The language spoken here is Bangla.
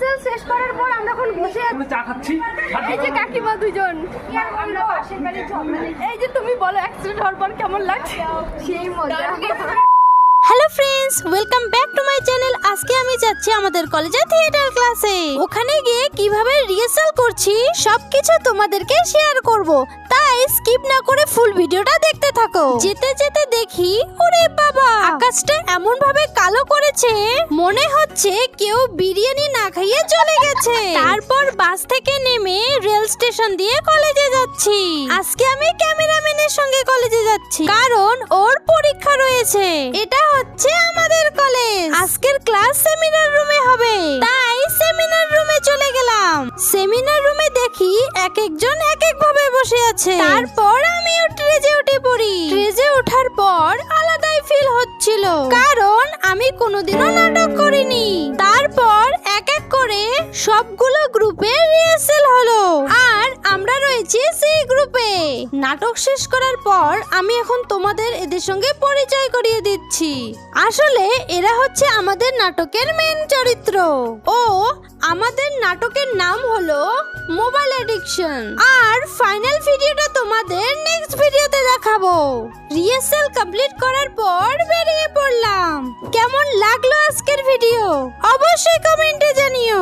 রিহার্সাল শেষ করার পর আমরা এখন বসে আছি চা খাচ্ছি। এই যে কাকিমা দুজন আমরা পাশের বাড়ির ঝগড়া। এই যে তুমি বলো অ্যাক্সিডেন্ট হওয়ার পর কেমন লাগছে? সেই মজা। Hello friends, welcome back to my channel. আজকে আমি যাচ্ছি আমাদের কলেজে থিয়েটার ক্লাসে। ওখানে গিয়ে কিভাবে রিহার্সাল করছি সবকিছু তোমাদেরকে শেয়ার করব, তাই স্কিপ না করে ফুল ভিডিওটা দেখতে থাকো। যেতে যেতে দেখি, ওরে বাবা, আকাশটা এমন ভাবে কালো করেছে মনে হচ্ছে কেউ বিরিয়ানি না খাইয়ে চলে গেছে। তারপর বাস থেকে নেমে রেল স্টেশন দিয়ে কলেজে যাচ্ছি। আজকে আমি ক্যামেরাম্যানের সঙ্গে কলেজে যাচ্ছি কারণ ওর পরীক্ষা রয়েছে। এটা হচ্ছে আমাদের কলেজ। আজকের ক্লাস সেমিনার রুমে হবে, তাই সেমিনার রুমে চলে গেলাম। সেমিনার রুমে দেখি এক একজন এক এক ভাবে বসে আছে। তারপর আমিও ট্রেজে উঠে পড়ি। ট্রেজে ওঠার পর আলাদাই ফিল হচ্ছিল কারণ আমি কোনোদিনও নাটক করিনি। তারপর এক এক করে সবগুলো গ্রুপে রিহার্সাল হলো আর আমরা রয়েছি সেই গ্রুপে। নাটক শেষ করার পর আমি এখন তোমাদের এদের সঙ্গে পরিচয় করিয়ে দিচ্ছি। আসলে এরা হচ্ছে আমাদের নাটকের মেন চরিত্র ও আমাদের নাটকের নাম হলো মোবাইল অ্যাডিকশন। আর ফাইনাল ভিডিওটা তোমাদের নেক্সট ভিডিওতে দেখাবো। রিহার্সাল কমপ্লিট করার পর বেরিয়ে পড়লাম। কেমন লাগলো আজকের ভিডিও অবশ্যই কমেন্টে জানিও।